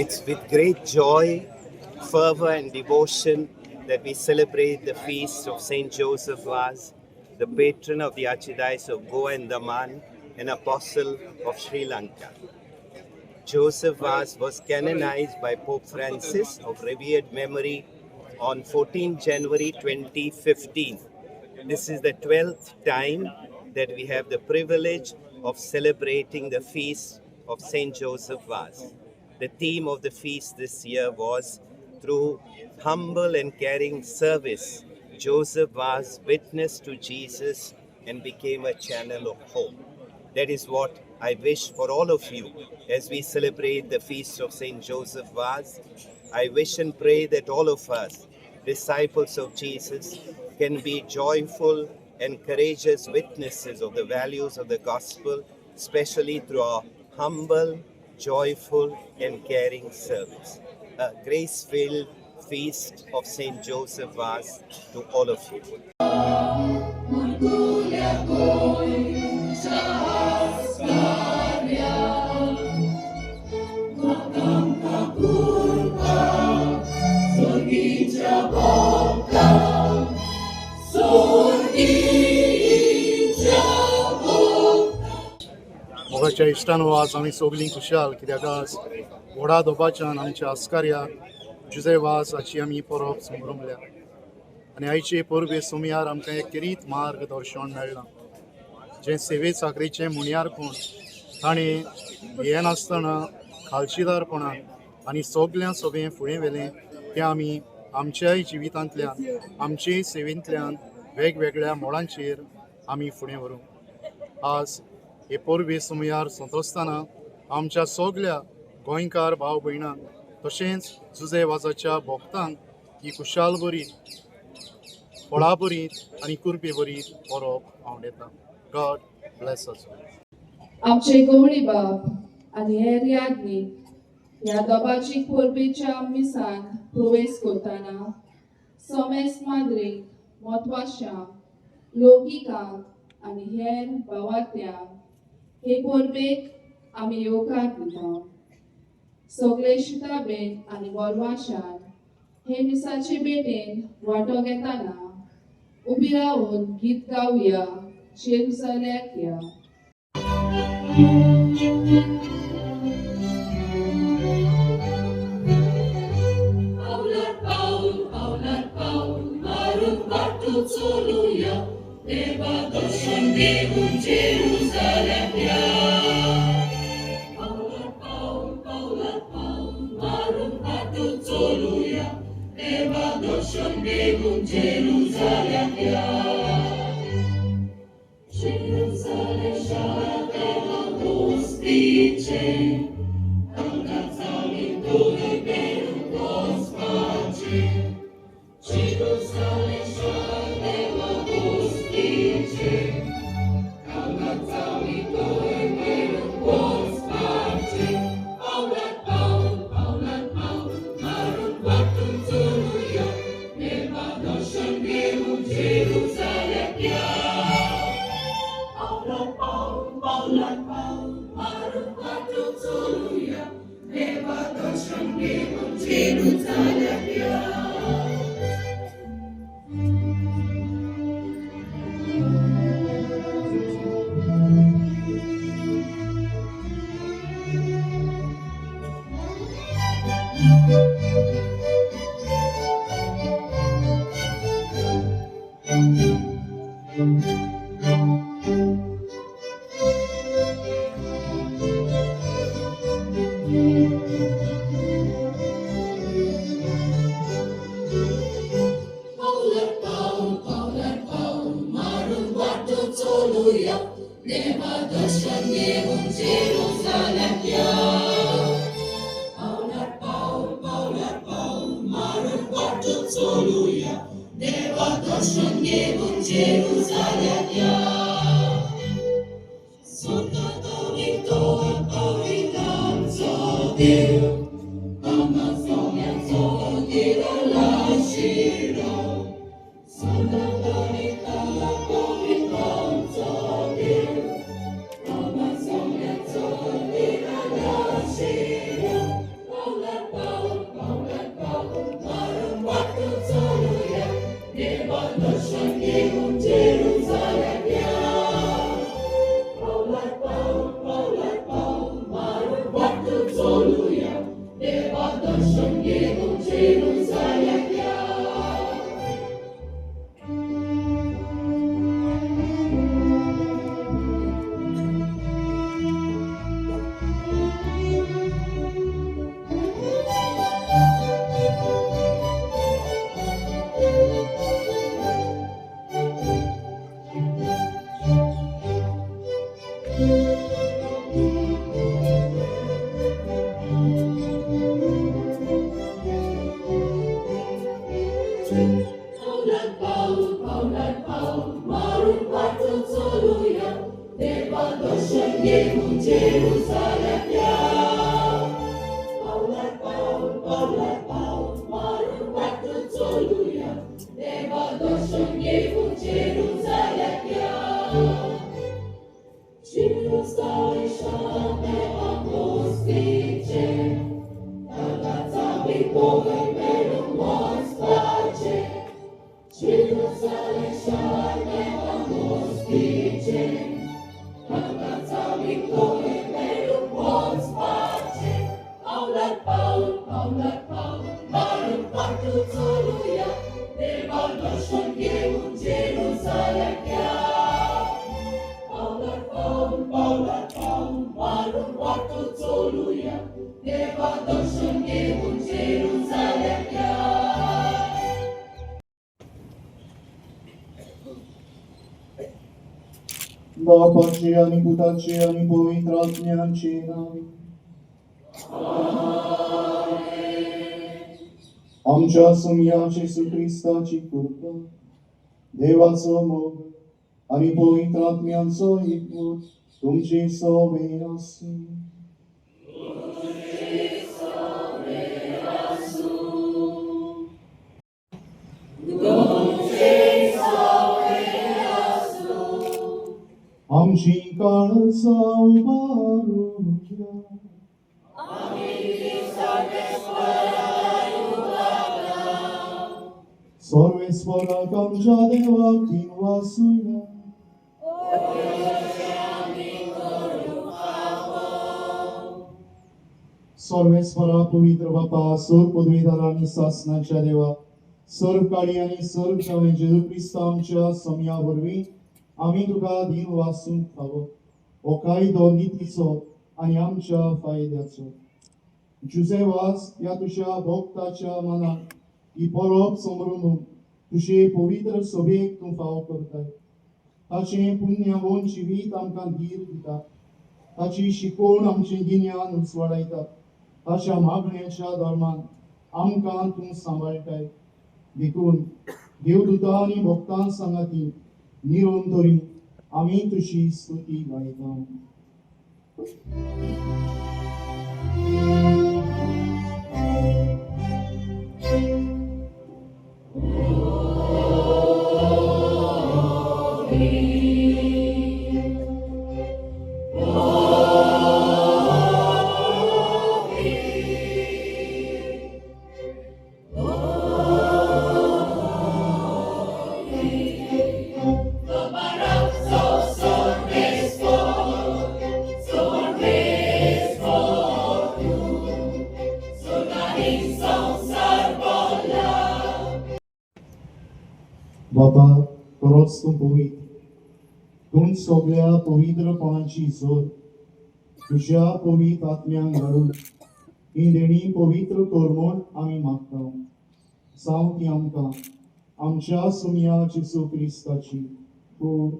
It's with great joy, fervor, and devotion that we celebrate the feast of Saint Joseph Vaz, the patron of the Archdiocese of Goa and Daman, and apostle of Sri Lanka. Joseph Vaz was canonized by Pope Francis of revered memory on 14 January 2015. This is the 12th time that we have the privilege of celebrating the feast of Saint Joseph Vaz. The theme of the feast this year was, through humble and caring service, Joseph Vaz witnessed to Jesus and became a channel of hope. That is what I wish for all of you as we celebrate the feast of Saint Joseph Vaz. I wish and pray that all of us, disciples of Jesus, can be joyful and courageous witnesses of the values of the gospel, especially through our humble, joyful, and caring service. A grace-filled feast of Saint Joseph Vaz to all of you. मोगाच्या इश्टानो आज आमी सगळीं खुशाल कित्याक आज व्हडा धोपाच्यान आमच्या आस्कार्या जुजे वास हाची आमी परब संभ्रमल्या आनी आयचे परबे सोमयार आमकां एक किरीत मार्गदर्शन मेळ्ळां जें सेवे साखरेचें मुण्यार कोण ताणें हें नासतना खालशीदारपणान आनी सगळ्या सगळें फुडें व्हेलें तें आमी आमच्याय जिवितांतल्यान आमचेय सेवेंतल्यान वेगवेगळ्या मोडांचेर आमी फुडें व्हरूंक आज हे परबे सुमयार संतोसतना आमच्या सगळ्या गोंयकार भाव भयणांक तशेंच जुजे वाजाच्या भक्तांक ही खुशाल बरी फळां बरी आनी कुरपे बरी परब हांव दिता. God bless us. आमचे गवळी बाप आनी हेर याज्ञीक ह्या दोबाची परबेच्या मिसान प्रवेश करतना सोमेस माद्रीक मोतवाशांक लोगिकांक आनी हेर भावार्थ्यांक हे परबेक आमी येवकार दिता. सगळे शिताबेन आनी वरवाशान हे मिसाचे भेटेन वांटो घेतना उबी रावन गीत गावया, जेरुसलेमाक या. बापाचे आणि पुताचे आणि पवित्र आत्म्याचे नावे. आमच्या सम्याचे सुख्रिस्ताची कृपा, देवाचं मोग आणि पवित्र आत्म्याचं एकमत तुमचे सवे असो. आमची काळजा उभारू द्या. सर्वेश्वराक आमच्या देवाक दिन वासूया. सर्वेश्वरा पवित्र बापा, सर्व पदवीधर आणि शासनाच्या देवा, सर्व काळी आणि सर्व क्षमे जेजू ख्रिस्त आमच्या सम्यावरवी आम्ही तुका दिन वाचून खावं, ओ कायदो नीतीचो आणि आमच्या फायद्याचो. जुजे वास या तुझ्या भक्ताच्या मनात ही परब समरून तुझे पवित्र सभेक तू फाव करताय. ताचे पुण्यवंत जिवीत आमकां धीर दिता, ताची शिकवण आमचे गिन्यान उजवाडायता, ताच्या मागण्याच्या धर्मान आमकां तू सांबाळटाय. देखून देवदूता आणि भक्तां सांगाती निरंतरी आम्ही तुझी स्तुती गायता. बाबा, खरोच तू पवित्र, तू सगळ्या पवित्रपणाची जोर तुझ्या पवित्र आत्म्यांक घालून ही देणी पवित्र कर म्हूण आमी मागता जावं ती आमकां आमच्या सुमया जेजू क्रिस्ताची खूब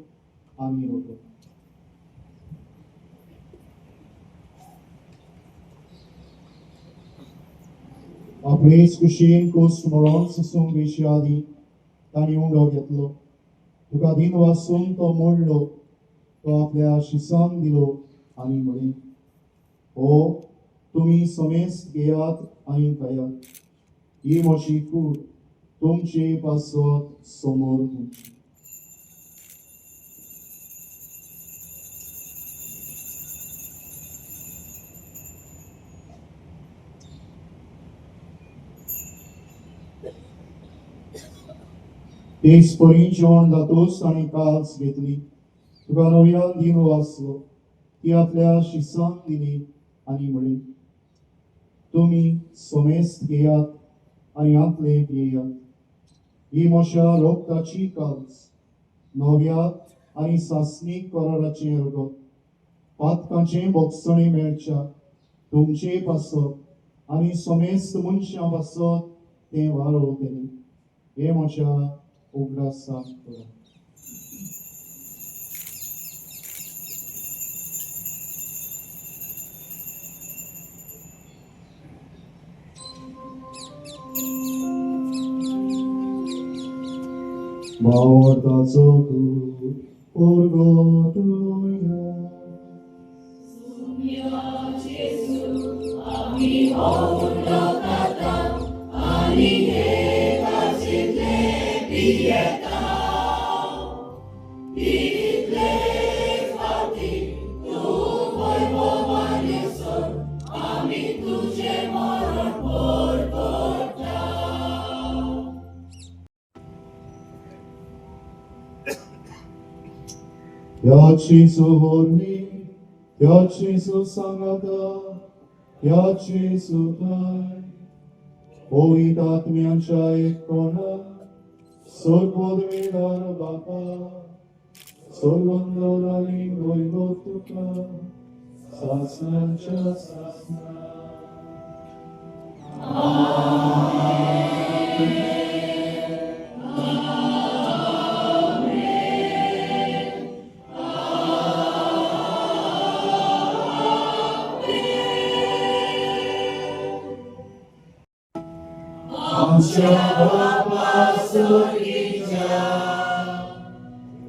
आमी रोगो आपलेच कुशीन कुस मरण सुसूंक विशया आदी तांणी उंडो घेतलो तुका दिन वाचून तो मोडलो तो आपल्या शिसांक दिलो आनी म्हळें हो तुमी समेस्त घेयात आनी खायात ही म्हजी कूड तुमचे पासत समोर तुमची तेच परी जेवण जातोच ताणें काल्स घेतली तुका नव्यान दिन वाचलो ती आपल्या शिसांक दिली आनी म्हळें तुमी समेस्त घेयात आनी आपले घेयात ही म्हज्या रोगताची काल्स नव्या आनी सासणीक कराराचें रगत पातकांचें भोगसणें मेळच्या तुमचे पासत आनी समेस्त मनशां पासत तें वारो केलें हे म्हज्या उगडासाक करा Mortazo tu purgotuia. Sumia Jesu, ami haundo kata, ani heka zitle bieta. Bitle fati, tu moi momaneson, ami tuje moron porta. Ya Jesu horni, ya Jesu sangata, ya Jesu tai. Hoit आत्म्यांच्या एककोना, सोर्गोद्वेदार बापा, सोर्गोंदोरानी गोयगो तुका, सासनांच्या सासना. आमच्या बापा स्वर्गीच्या,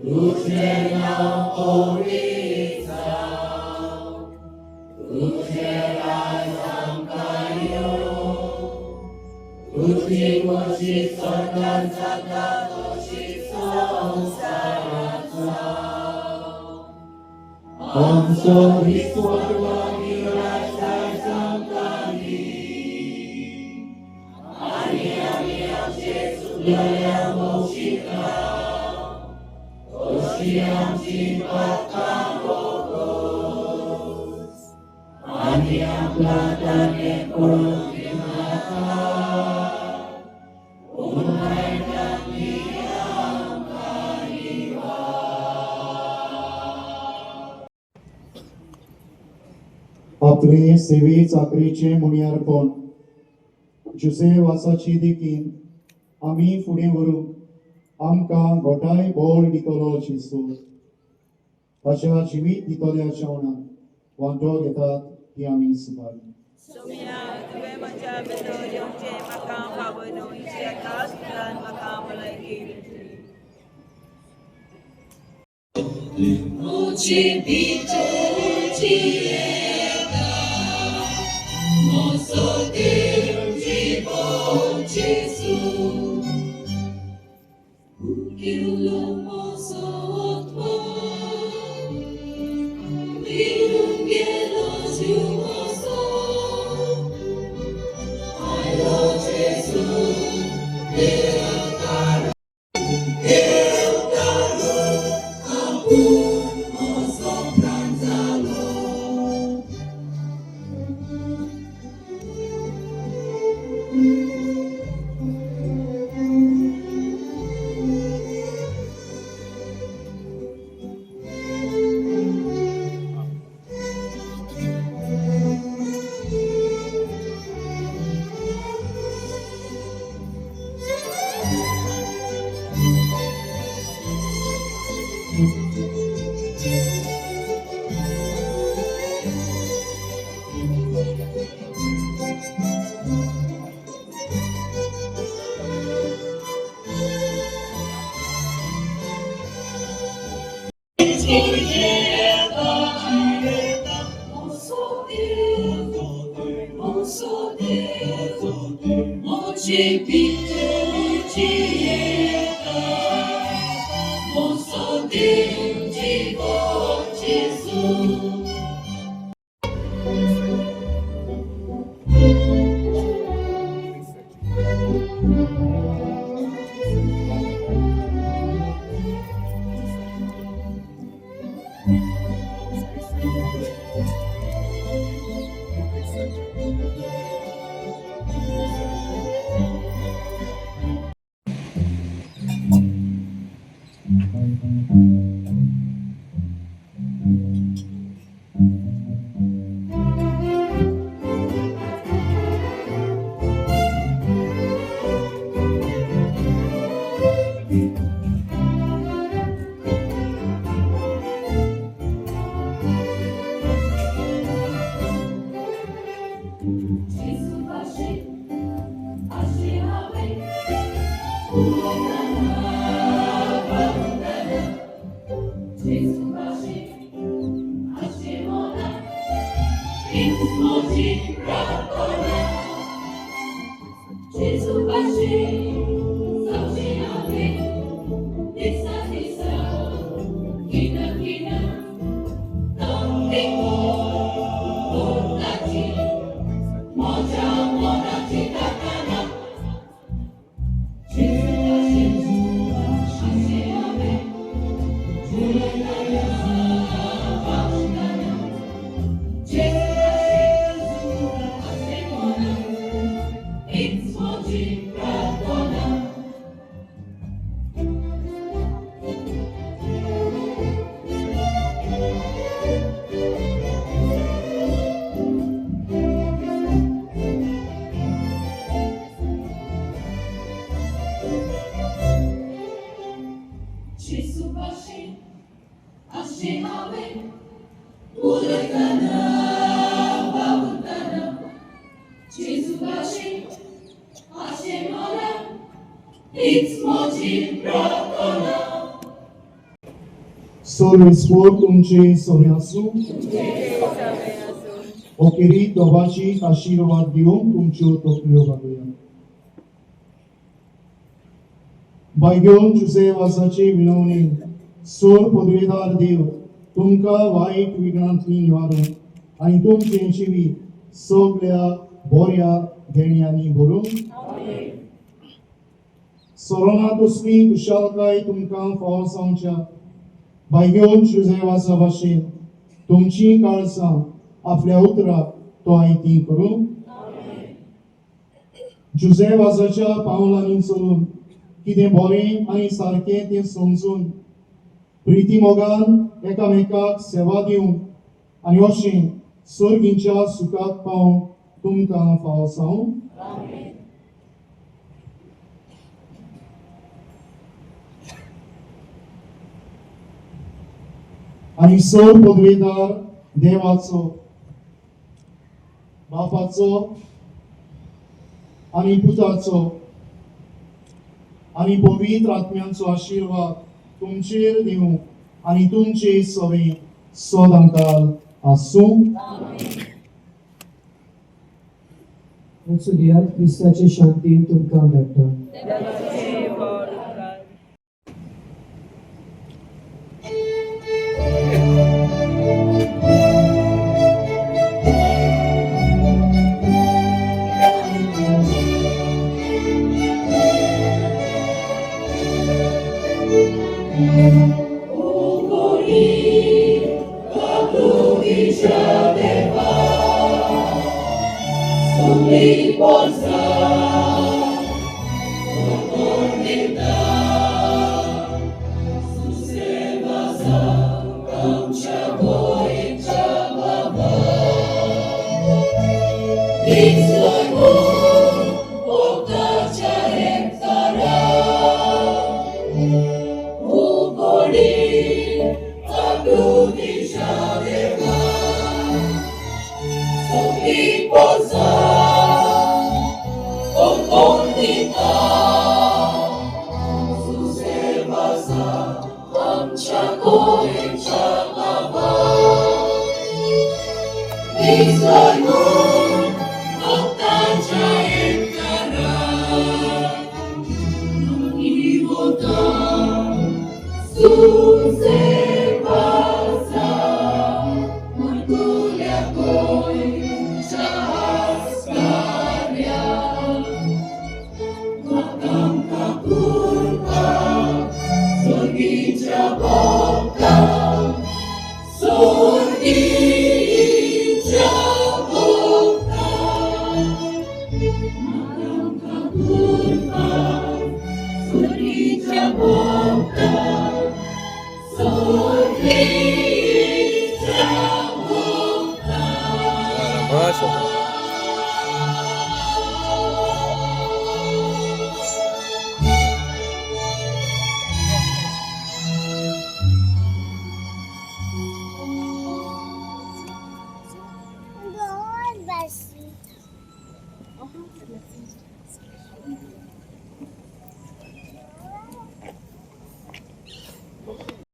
तुझे नाव पवित्र जावं, तुझे राज आमकां येवं, तुझी मर्जी स्वर्गांत जाता तशी संवसारांत जावं. आमचो विस्वरवादी राजदास आमकां दी, Sullaya Moshika, Oshiam Chimpaka Bogos, Aniam Platane Kurumaka, Unaitan Niyam Kaniva. आपले सेवे चाकरीचे मुनियारपण जुसे वासाची देखीन आमी फुडें व्हरूंक आमकां गोठाय बोल दितलो जेजू ताच्या जिवीत दितल्या जेवणाक वांटो घेतात ती आमी सुपारी Sumia, tuwe manja beto yung je makam baboy no isi atas dan makam lagi. Uci bitu ucieta, moso jibo Jesu, kirulo moso otwa, birum gelo jumoso, ayo Jesu, deakar, deakar, ampu moso pranzalo. 지비투지에다 모서된 지고 예수 Sorrisfor तुमचे सवे आसूं ओकेरी दोबाची आशीर्वाद दिवून तुमच्यो तोकल्यो घालुया भाग्योन जुसे वासाची विनवणी सोर पदवेदार देव तुमकां वाईट विघ्नांतली निवारून आनी तुमचें जिवीत सगळ्या बऱ्या घेण्यांनी भरून सोरोना तसली खुशालकाय तुमकां फावो सांगच्या भाग्योन जुझेवासा भाशेन तुमची काळसां आपल्या उतराक तो आयती करूं जुझेवासाच्या पावलांनी चलून कितें बरें आनी सारकें तें समजून प्रिती मोगान एकामेकाक सेवा दिवंक आनी अशें सर्गीच्या सुखाक पावंक तुमकां फावो सांगूं आनी सोर पदवेदार देवाचो बापाचो आनी पुताचो आनी पवित्र आत्म्याचो आशीर्वाद तुमचेर दिवं आनी तुमचे सवे सदांकाल आसूं वचूया क्रिस्ताचे शांतीन तुमकां धाडटा Israel, Okta Jaentara.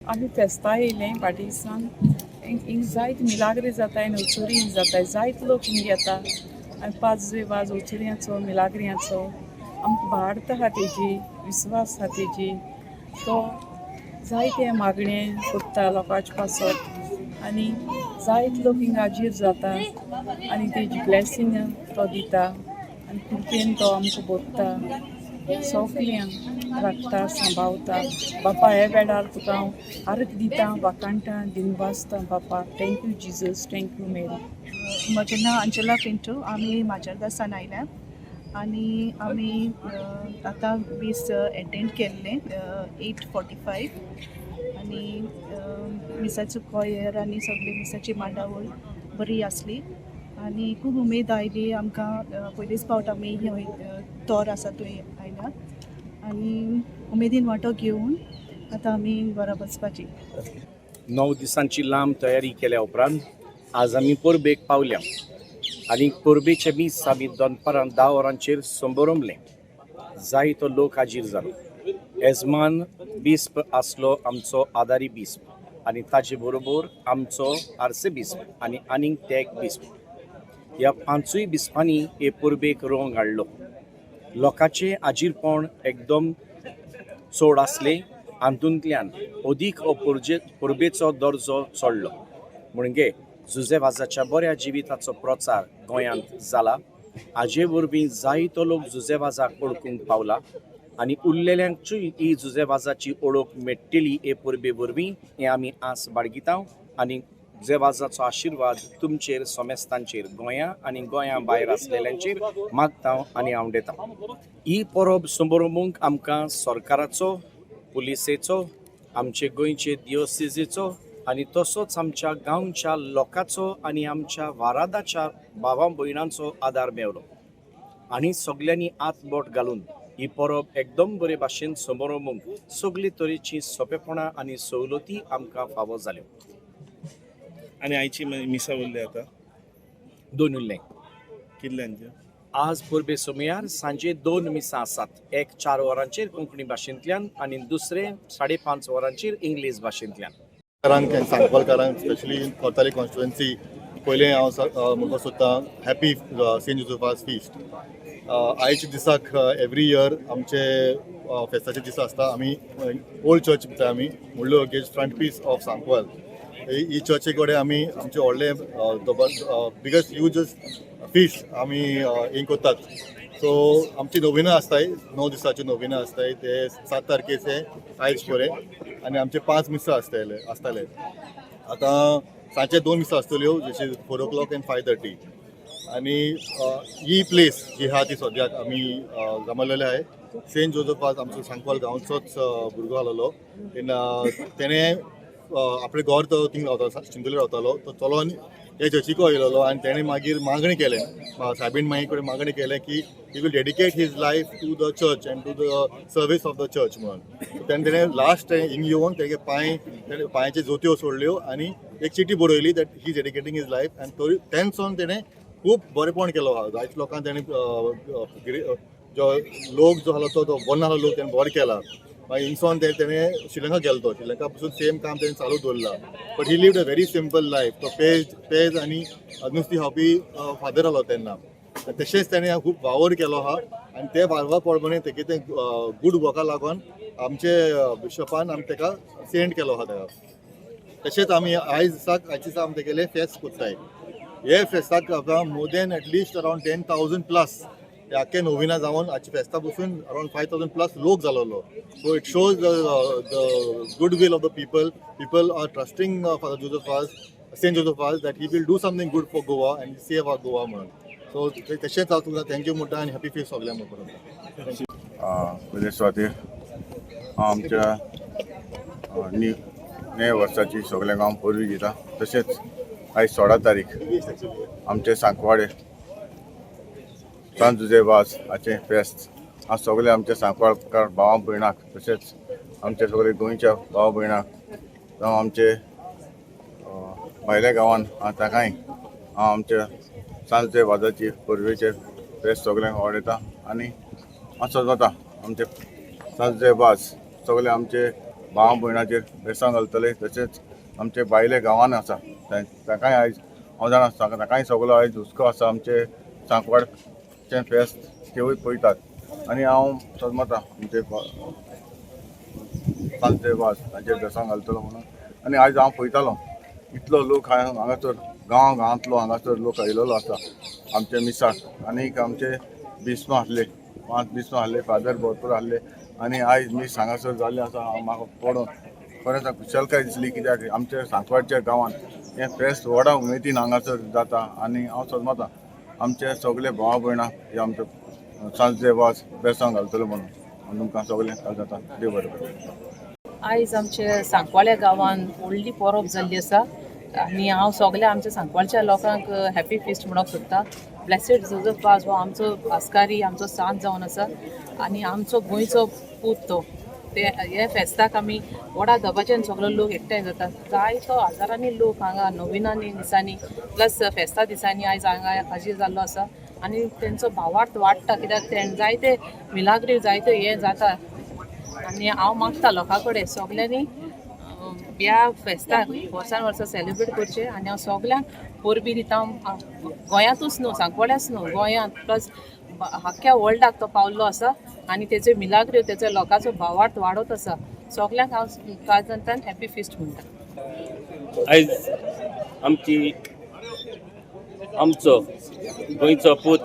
आमी फेस्ता येयले फाटी दिसान हिंग जायत मिलाग्री जाताय आनी उचुरी जाताय जायत लोक हिंग येता आनी पांच वाज उचुऱ्यांचो मिलाग्रियांचो आमकां भारत आहा तेजी विस्वास आहा तेजी तो जायते मागणें करता लोकांचे पासत आनी जायत लोक हिंग हाजीर जाता आनी तेजी ब्लेसींग तो दिता आनी कृपेन तो आमकां बोगता सगल्यांक राखता सांबाळता बापा हे वेळार तुका हांव आर्ग दिता वाकाणटा दिनवासता बापा थँक्यू जिजस थँक्यू मेरी. म्हजें नांव अंजला पिंटू आमी म्हाज्यादासान आयल्या आनी आमी आतां वीस एटेंड केल्ले 8:45 आनी मिसाचो कोयर आनी सगळी मिसाची मांडावळ बरी आसली आनी खूब उमेद आयली आमकां पयलीच फावट आमी तोर आसा थंय आयल्या आनी उमेदीन वांटो घेवन आतां आमी घरा वचपाची. 9 दिसांची लांब तयारी केल्या उपरांत आज आमी परबेक पावल्या आनी परबेचे मीस आमी दनपारां 10 वरांचेर संबरमलें. जायतो लोक हाजीर जालो. येजमान बिस्प आसलो आमचो आदारी बिस्प आनी ताचे बरोबर आमचो आरसे बिस्प आनी आनीक तेग बिस्प. ह्या 5 बिस्पांनी हे परबेक रंग हाडलो. लोकांचें हाजीरपण एकदम चड आसलें. हातूंतल्यान अदीक परबेचो दर्जो चडलो. म्हणजे जुजेवाजाच्या बऱ्या जिविताचो प्रचार गोंयांत जाला. हाजे वरवीं जायतो लोक जुजेवाजाक ओळखूंक पावला आनी उरलेल्यांकूय ही जुजेवाजाची ओळख मेळटली हे परबे वरवीं हें आमी आस बाळगितांव आनी जुजेवाजाचो आशिर्वाद तुमचेर सोमेस्तांचेर गोंया आनी गोंया भायर आसलेल्यांचेर मागतां आनी आवडेतां. ही परब संबरमूंक आमकां सरकाराचो पुलिसेचो आमचे गोंयचे दियोसिसीचो आनी तसोच आमच्या गांवच्या लोकांचो आनी आमच्या वारादाच्या भावां भयणांचो आदार मेळ्ळो आनी सगल्यांनी हात बोट घालून ही परब एकदम बरे भाशेन संबरमूंक सगळे तरेची सोंपेपणां आनी सवलती आमकां फावो जाल्यो. आनी आयची मिसा उरले आता 2 उरले. कितल्यांचे? आज परबे सोमयार सांजे 2 मिसां आसात. एक 4 वरांचेर कोंकणी भाशेंतल्यान आनी दुसरे 5:30 वरांचेर इंग्लीश भाशेंतल्यान. सांगवालकारांक स्पेशली कोर्ताली कॉन्स्टिट्युएन्सी पयलें हांव म्हणपाक सोदतां हॅपी सेंट जोसेफास फिस्ट. आयच्या दिसाक एवरी इयर आमचे फेस्ताचे दीस आसता. आमी ओल्ड चर्च म्हणटा आमी म्हणलो against front piece of Sancoale. ही चर्चे कडेन आमी आमचे व्हडले बिगस्ट ह्यूजस्ट फिस्ट आमी हें करतात. सो आमची नोविना आसताय 9 दिसाची नोविना आसताय ते 7 तारखेचे आयज पर्यंत आनी आमचे 5 मिसां आसताले. आतां सांजचे 2 मिसां आसतल्यो जशी 4 o'clock and 5:30 आनी ही प्लेस जी आहा ती सद्याक आमी जमलेले आहे. सेंट जोसेफास आमचो सांकवाल गांवचोच भुरगो आसलेलो. तेणें आपलें घर तो थिंग रावता शिंदोली रावतालो. तो चलोन हे चर्चीको येयलो आनी तेणें मागीर मागणी केलें सायबीण माई कडेन मागणी केलें की he will dedicate his life to the church and to the service of the church म्हणून. तेणें लास्ट हिंग येवन तेगे पांयाच्यो जोत्यो सोडल्यो आनी एक चिटी बरयली that he is dedicating his life आनी तेन्सन तेणें खूब बरेपण केलो आहा. जायत लोकांक तेणें जो लोक जो आसलो तो बरो नासलो लोक तेणें बरो केला. मागीर हिंगसोन तेणें श्रीलंका गेलो. तो श्रीलंका पासून सेम काम तेणें चालू दवरला. But he lived a very simple life. तो पेज आनी नुस्तीं खावपी फादर आसलो तेन्ना. तशेंच तेणें खूब वावर केलो आहा आनी ते वावरा प्रमाणे तेगे तें गूड वर्का लागून आमचे बिशपान ताका सेंड केलो आहा ताका. तशेंच आमी आयज दिसा आमी तेगेले फेस्त कोत्ताय. हे फेस्ताक आमकां मोर देन एटलिस्ट अरावंड 10,000+ आख्खे नोविना जावन हाची फेस्ता बसून अरावंड 5,000+ लोक जालोलो. So it shows the goodwill of the people are trusting Father Joseph was Saint Joseph was that he will do something good for Goa and save our Goa म्हणून. सो तशेंच हांव तुमकां थँक्यू म्हणटा आनी हॅपी फेस्ट सगळ्यांक परत. पयले सुवातेर हांव आमच्या नवे वर्साची सगळ्यांक हांव परबी दिता. तशेंच आयज 16 तारीख आमचे सांकवाडे सांत जुझे वाज हाचें फेस्त. हांव सगळे आमच्या सांकवाळकार भावां भयणांक तशेंच आमच्या सगळे गोंयच्या भावा भयणांक जावं आमचे भायल्या गांवांत ताकाय हांव आमच्या सांत जुझे वाजाची परबेचेर फेस्त सगळ्यांक आवडयता. आनी हांव समजता आमचे सांत जुझे वाज सगळे आमचे भावा भयणाचेर फेस्तां घालतले. तशेंच आमचे भायले गांवांत आसा ताकाय आयज हांव जाणा ताकाय सगळो आयज हुस्को आसा आमचे सांकवाडचें फेस्त तेवूय पळयतात. आनी हांव समजता आमचे सांत जुझे वाज ताचेर फेस्तां घालतलो म्हणून. आनी आयज हांव पळयतालो इतलो लोक हांगासर गांवांतलो हांगासर लोक आयिल्लो आसा आमचे मिसाक. आनीक आमचे बिस्मा आहले 5 बिस्मा आहले फादर भरपूर आहले. आनी आयज मीस हांगासर जाल्ले आसा म्हाका पळोवन खरेंच खुशालकाय दिसली कित्याक आमच्या सांकवाडच्या गांवांत हें फेस्त व्हडा उमेदीन हांगासर जाता. आनी हांव समजता आमचे सगळे भावा भयणां हे आमचे सांत जुझे वाज फेस्तां घालतलो म्हणून तुमकां सगळें जाता. देव बरें करूं. आयज आमचे सांकवाड्या गांवांत व्हडली परब जाल्ली आसा आनी हांव सगळ्या आमच्या सांकवाडच्या लोकांक हॅपी फिस्ट म्हणूंक सोदता. ब्लेसेड जोसेफ वाज हो आमचो आस्कारी आमचो सांत जावन आसा आनी आमचो गोंयचो पूत तो. हे फेस्ताक आमी व्हडा दबाच्यान सगळो लोक एकठांय जाता. जायतो हजारांनी लोक हांगा नोविनांनी दिसांनी प्लस फेस्ता दिसांनी आयज हांगा हाजीर जाल्लो आसा. आनी तेंचो भावार्थ वाडटा कित्याक ते जायते मिलाग्री जायते हे जाता. आनी हांव मागता लोकां कडेन सगल्यांनी ह्या फेस्ताक वर्सान सेलिब्रेट करचें. आनी हांव सगल्यांक परबी दिता. गोंयांतूच न्हू सांकवाड्याच न्हू गोंयांत प्लस आख्ख्या वर्ल्डाक तो पावल्लो आसा आनी तेचे मिलाग्ऱ्यो तेचो लोकांचो भावार्थ वाडत आसा. सगल्यांक हांव काजंतान हॅपी फिस्ट म्हणटा. आयज आमचो गोंयचो पूत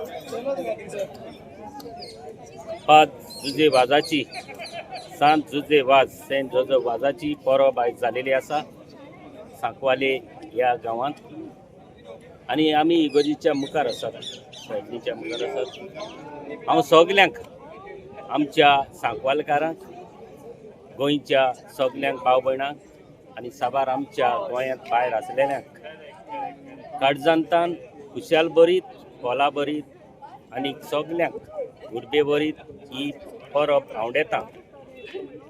सांत जुझे वाजाची सांत जुझे वाज सेंट जोसेफ वाजाची परब आयज जालेली आसा सांकवाले ह्या गांवांत. आनी आमी इगोर्जीच्या मुखार आसात सायडीच्या मुखार आसात. हांव सगल्यांक आमच्या सांकवालकारांक गोंयच्या सगल्यांक भाव भयणांक आनी साबार आमच्या गोंयांत भायर आसलेल्यांक काळजांतान खुशाल बरीत खोला बरीत आनी सगल्यांक उर्बे बरीत ही परब आवडेता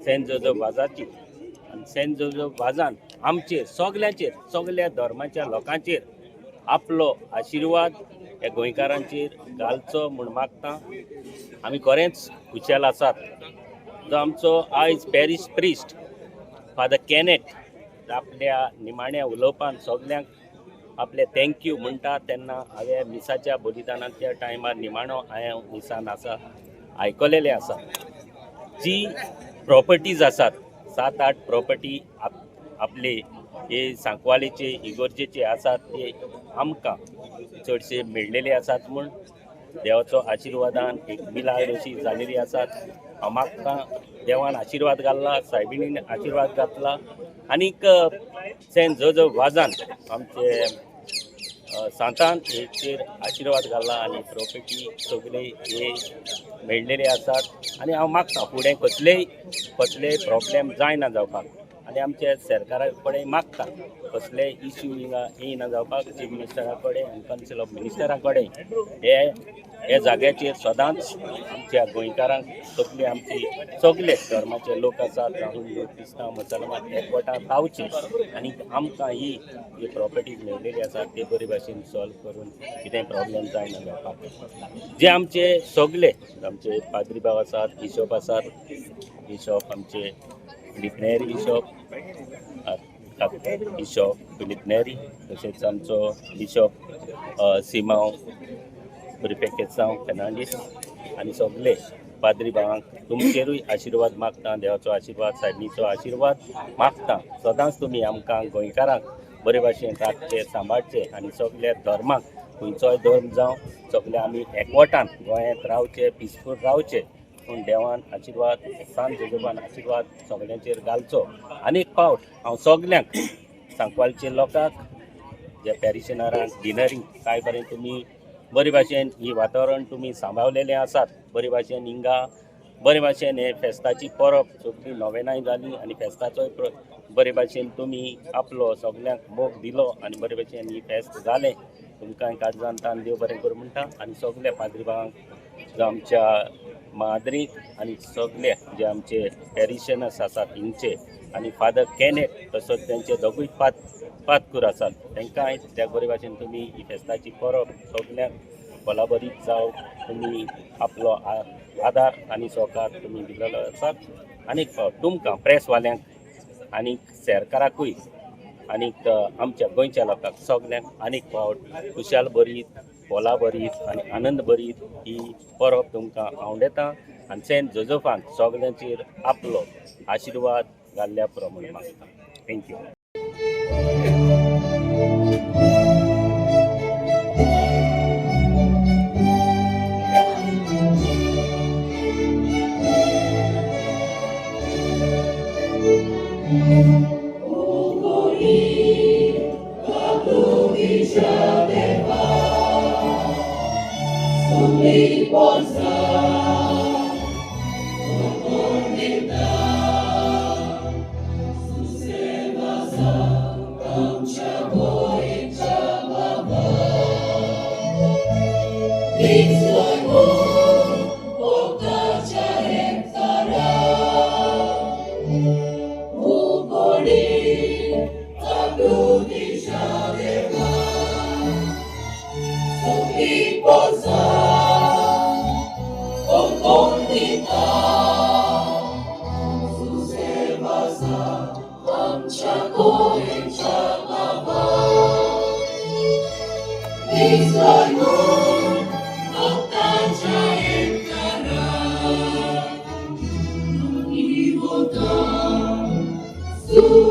सेंट जोसेफ वाजाची. आनी सेंट जोसेफ वाजान आमचेर सगळ्या धर्माच्या लोकांचेर आपलो आशिर्वाद ह्या गोंयकारांचेर घालचो म्हूण मागता. आमी खरेंच खुशाल आसात. जो आमचो आयज पॅरीश प्रिस्ट फादर कॅनेट आपल्या निमाण्या उलोवपान सगल्यांक आपले थँक्यू म्हणटा तेन्ना हांवें मिसाच्या बलिदानाच्या टायमार निमाणो हांवें मिसान आसा आयकलेले आसा. जी प्रॉपर्टीज आसात 7-8 प्रॉपर्टी आपले हे सांकवालेचे इगोर्जेचे आसात ते आमकां चडशे मेळलेले आसात म्हूण देवाचो आशिर्वादान एक मिलाद अशी जालेली आसात. हांव मागतां देवान आशिर्वाद घाल्ला सायबिणीन आशिर्वाद घातला आनीक सेंट जोसेफ वाजान आमचे सांतान हेचेर आशिर्वाद घाल्ला आनी प्रॉपर्टी सगळे हे मेळलेले आसात. आनी हांव मागतां फुडें कसलेय प्रॉब्लेम जायना जावपाक आनी आमच्या सरकारा कडेन मागता कसले इश्यू हिंगा येयना जावपाक चीफ मिनिस्टरा कडेन आनी कावन्सिल ऑफ मिनिस्टरा कडेन हे जाग्याचेर सदांच आमच्या गोंयकारांक तकली आमची सगळे धर्माचे लोक आसात हिंदू क्रिस्तांव मुसलमान एकवटान रावचे आनी आमकां ही प्रॉपर्टीज मेळलेली आसात ते बरे भाशेन सॉल्व करून कितेंय प्रॉब्लेम जायना जावपाक. जे आमचे सगळे आमचे पाद्री भाव आसात बिशप बिशप आमचे फिलीप नेरी बिशप फिलीप नेरी तशेंच आमचो बिशप सिमांव पुरिपेकेसांव फेर्नांडीस आनी सगळे पाद्री भावांक तुमचेरूय आशिर्वाद मागता, देवाचो आशिर्वाद, सायडीचो आशिर्वाद मागता. सदांच तुमी आमकां गोंयकारांक बरे भाशेन राखचे, सांबाळचे आनी सगळ्या धर्माक खंयचोय धर्म जावं सगळे आमी एकवटान गोंयांत रावचे, पिसफूल रावचे पूण देवान आशिर्वाद, सांत जोजोबान आशिर्वाद सगळ्यांचेर घालचो. आनी एक फावट हांव सगळ्यांक सांकवालचे लोकांक जे पॅरिशनरांक डिनरींग काय बरें तुमी बरे भाशेन ही वातावरण तुमी सांबाळलेलें आसात. बरे भाशेन हिंगा बरे भाशेन हे फेस्ताची परब सगळी नोवेनाय जाली आनी फेस्ताचोय बरे भाशेन तुमी आपलो सगळ्यांक मोग दिलो आनी बरे भाशेन ही फेस्त जालें. तुमकां काळजांतान देव बरें करूं म्हणटा आनी सगळ्या पाद्री भावांक जो आमच्या माद्रीक आनी सगळे जे आमचे पॅरिशनर्स आसात हिंगचे आनी फादर कॅनेट तसोच तेंचे दोगूय पातकूर आसात तांकांय त्या बरे भाशेन तुमी ही फेस्ताची परब सगळ्यांक बलाबरीत जावं तुमी आपलो आदार आनी सहकार तुमी दिलेलो आसात. आनीक फावट तुमकां प्रेसवाल्यांक आनीक शेरकाराकूय आनीक आमच्या गोंयच्या लोकांक सगळ्यांक आनीक फावट खुशाल बरीत, पोला बरीत आनी आनंद बरीत ही परब तुमकां हांव दितां आनी सेंट जोजफान सगळ्यांचेर आपलो आशिर्वाद घाल्ल्या प्रमाणे मागता. थँक्यू. Su